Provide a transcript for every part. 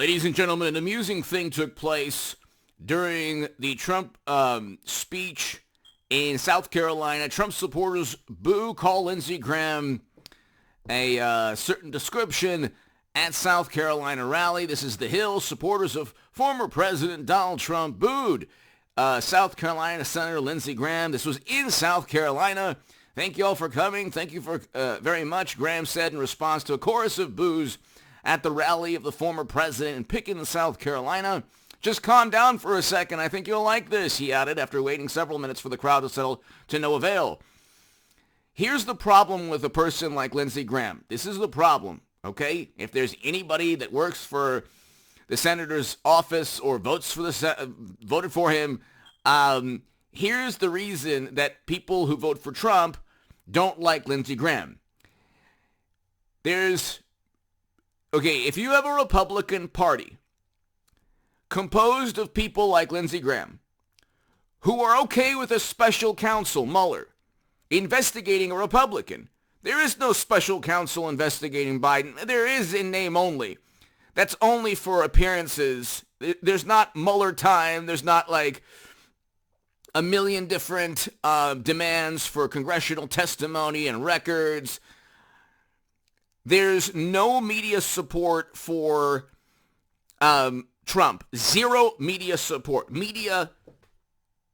Ladies and gentlemen, an amusing thing took place during the Trump speech in South Carolina. Trump supporters call Lindsey Graham a certain description at South Carolina rally. This is the Hill. Supporters of former President Donald Trump booed South Carolina Senator Lindsey Graham. This was in South Carolina. Thank you all for coming. Thank you for very much, Graham said in response to a chorus of boos at the rally of the former president in Pickens, South Carolina. Just calm down for a second. I think you'll like this, he added after waiting several minutes for the crowd to settle to no avail. Here's the problem with a person like Lindsey Graham. This is the problem, okay? If there's anybody that works for the senator's office or votes for voted for him, here's the reason that people who vote for Trump don't like Lindsey Graham. If you have a Republican Party composed of people like Lindsey Graham who are okay with a special counsel, Mueller, investigating a Republican, there is no special counsel investigating Biden. There is in name only. That's only for appearances. There's not Mueller time. There's not like a million different demands for congressional testimony and records. There's no media support for Trump. Zero media support. Media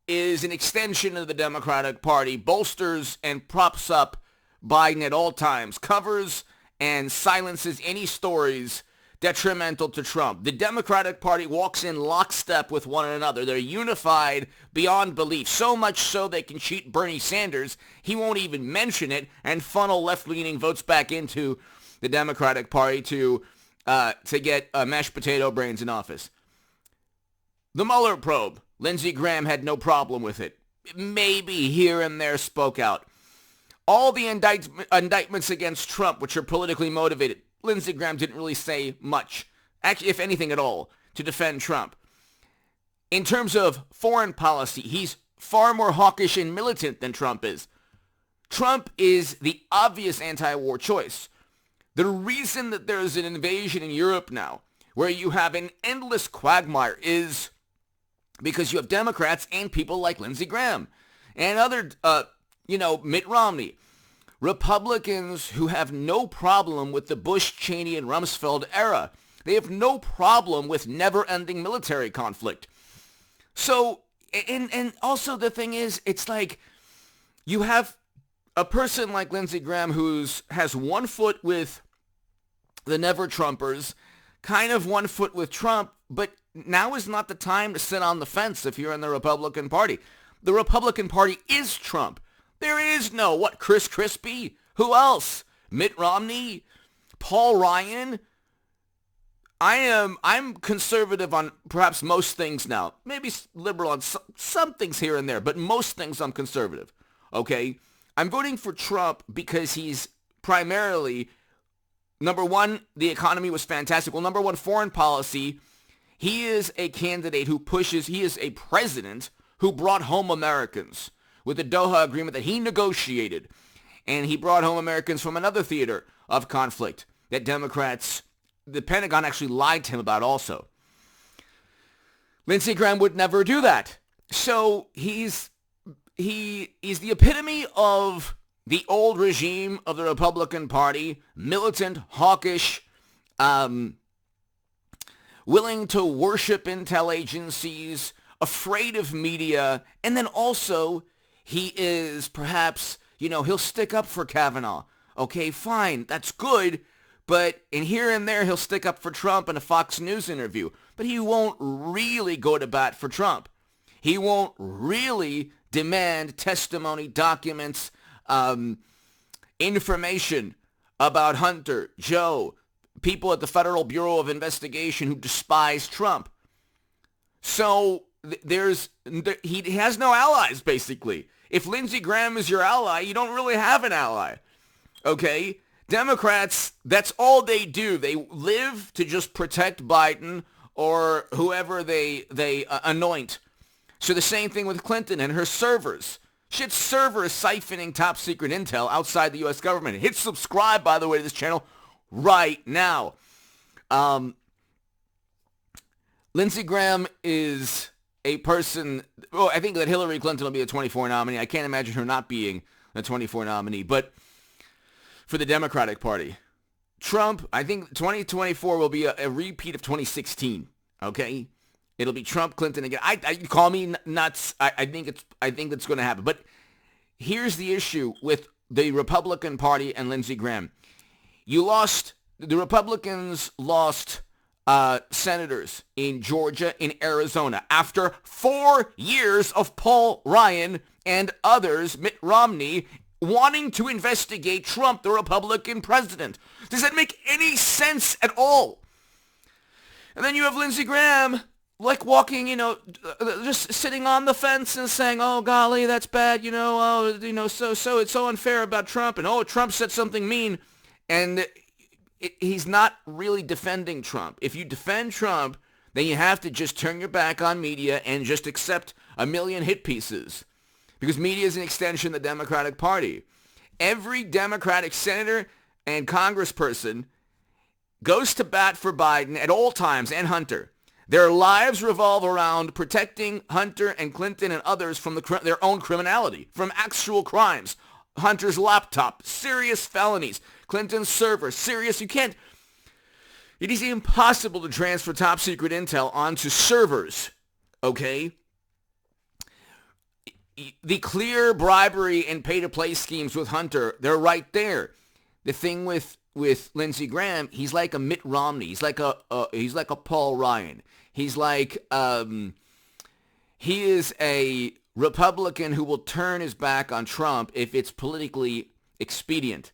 is an extension of the Democratic Party, bolsters and props up Biden at all times, covers and silences any stories detrimental to Trump. The Democratic Party walks in lockstep with one another. They're unified beyond belief, so much so they can cheat Bernie Sanders. He won't even mention it and funnel left-leaning votes back into the Democratic Party to get mashed potato brains in office. The Mueller probe, Lindsey Graham had no problem with it. Maybe here and there spoke out. All the indictments against Trump, which are politically motivated, Lindsey Graham didn't really say much, actually, if anything at all, to defend Trump. In terms of foreign policy, he's far more hawkish and militant than Trump is. Trump is the obvious anti-war choice. The reason that there's an invasion in Europe now, where you have an endless quagmire, is because you have Democrats and people like Lindsey Graham and other, Mitt Romney. Republicans who have no problem with the Bush, Cheney, and Rumsfeld era. They have no problem with never-ending military conflict. So, and also the thing is, it's like you have a person like Lindsey Graham has one foot with the never-Trumpers, kind of one foot with Trump, but now is not the time to sit on the fence if you're in the Republican Party. The Republican Party is Trump. There is no, Chris Christie? Who else? Mitt Romney? Paul Ryan? I'm conservative on perhaps most things now. Maybe liberal on some things here and there, but most things I'm conservative. Okay? I'm voting for Trump because he's primarily, number one, the economy was fantastic. Well, number one, foreign policy. He is a candidate he is a president who brought home Americans with the Doha Agreement that he negotiated. And he brought home Americans from another theater of conflict that the Pentagon actually lied to him about also. Lindsey Graham would never do that. So he's the epitome of the old regime of the Republican Party, militant, hawkish, willing to worship intel agencies, afraid of media, and then also he is perhaps, he'll stick up for Kavanaugh. Okay, fine, that's good, but in here and there he'll stick up for Trump in a Fox News interview, but he won't really go to bat for Trump. He won't really demand testimony, documents, information about Hunter, Joe, people at the Federal Bureau of Investigation who despise Trump. So he has no allies, basically. If Lindsey Graham is your ally, you don't really have an ally. Okay? Democrats, that's all they do. They live to just protect Biden or whoever they anoint. So the same thing with Clinton and her servers. Shit's servers siphoning top secret intel outside the U.S. government. Hit subscribe, by the way, to this channel right now. Lindsey Graham is a person, well, I think that Hillary Clinton will be a 24 nominee. I can't imagine her not being a 24 nominee, but for the Democratic Party. Trump, I think 2024 will be a repeat of 2016, okay? It'll be Trump, Clinton again. I call me nuts. I think it's going to happen. But here's the issue with the Republican Party and Lindsey Graham. The Republicans lost senators in Georgia, in Arizona, after 4 years of Paul Ryan and others, Mitt Romney, wanting to investigate Trump, the Republican president. Does that make any sense at all? And then you have Lindsey Graham, like walking, just sitting on the fence and saying, oh, golly, that's bad, so it's so unfair about Trump, and, oh, Trump said something mean. And he's not really defending Trump. If you defend Trump, then you have to just turn your back on media and just accept a million hit pieces. Because media is an extension of the Democratic Party. Every Democratic senator and congressperson goes to bat for Biden at all times, and Hunter. Their lives revolve around protecting Hunter and Clinton and others from their own criminality, from actual crimes. Hunter's laptop, serious felonies. Clinton's server, serious. It is impossible to transfer top secret intel onto servers, okay? The clear bribery and pay-to-play schemes with Hunter, they're right there. The thing with Lindsey Graham, he's like a Mitt Romney. He's like a Paul Ryan. He's like he is a Republican who will turn his back on Trump if it's politically expedient.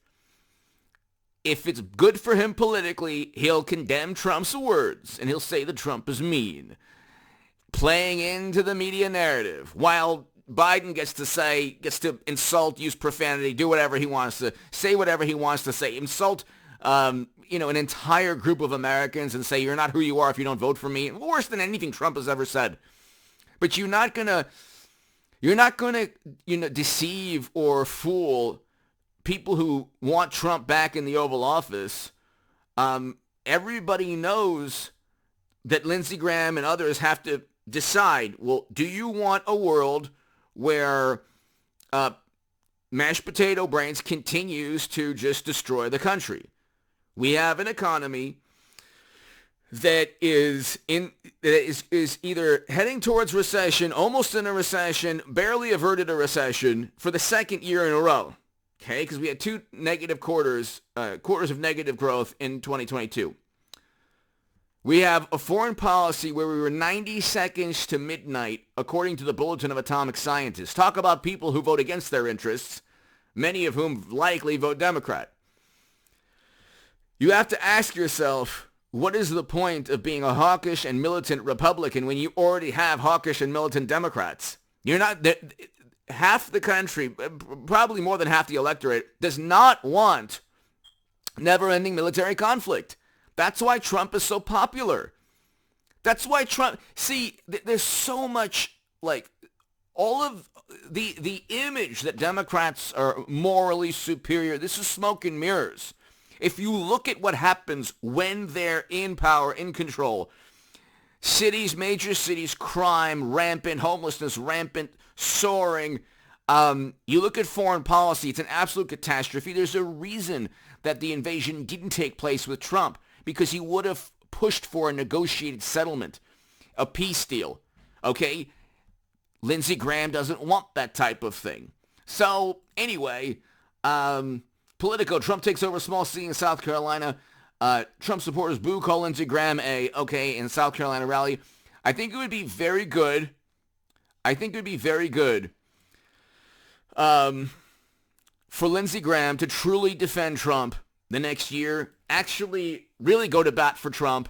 If it's good for him politically, he'll condemn Trump's words and he'll say that Trump is mean, playing into the media narrative, while Biden gets to insult, use profanity, do whatever he wants to, say whatever he wants to say, insult, an entire group of Americans and say, you're not who you are if you don't vote for me. Worse than anything Trump has ever said. But you're not gonna, deceive or fool people who want Trump back in the Oval Office. Everybody knows that Lindsey Graham and others have to decide, well, do you want a world where mashed potato brains continues to just destroy the country? We have an economy that is either heading towards recession, almost in a recession, barely averted a recession for the second year in a row. Okay, because we had two negative quarters of negative growth in 2022. We have a foreign policy where we were 90 seconds to midnight, according to the Bulletin of Atomic Scientists. Talk about people who vote against their interests, many of whom likely vote Democrat. You have to ask yourself, what is the point of being a hawkish and militant Republican when you already have hawkish and militant Democrats? You're not... Half the country, probably more than half the electorate, does not want never-ending military conflict. That's why Trump is so popular. That's why Trump... See, there's so much, all of the image that Democrats are morally superior. This is smoke and mirrors. If you look at what happens when they're in power, in control, major cities, crime rampant, homelessness rampant, soaring. You look at foreign policy, it's an absolute catastrophe. There's a reason that the invasion didn't take place with Trump, because he would have pushed for a negotiated settlement, a peace deal. Okay? Lindsey Graham doesn't want that type of thing. So, anyway, Politico, Trump takes over small city in South Carolina. Trump supporters boo, call Lindsey Graham in South Carolina rally. I think it would be very good. For Lindsey Graham to truly defend Trump the next year, actually really go to bat for Trump.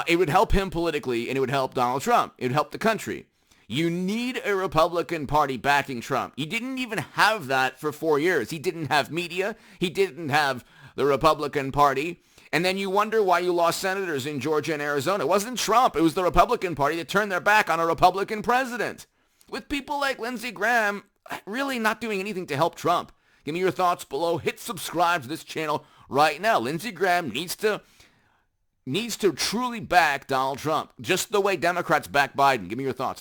It would help him politically, and it would help Donald Trump. It would help the country. You need a Republican Party backing Trump. You didn't even have that for 4 years. He didn't have media. He didn't have the Republican Party. And then you wonder why you lost senators in Georgia and Arizona. It wasn't Trump. It was the Republican Party that turned their back on a Republican president. With people like Lindsey Graham really not doing anything to help Trump. Give me your thoughts below. Hit subscribe to this channel right now. Lindsey Graham needs to needs to truly back Donald Trump, just the way Democrats back Biden. Give me your thoughts.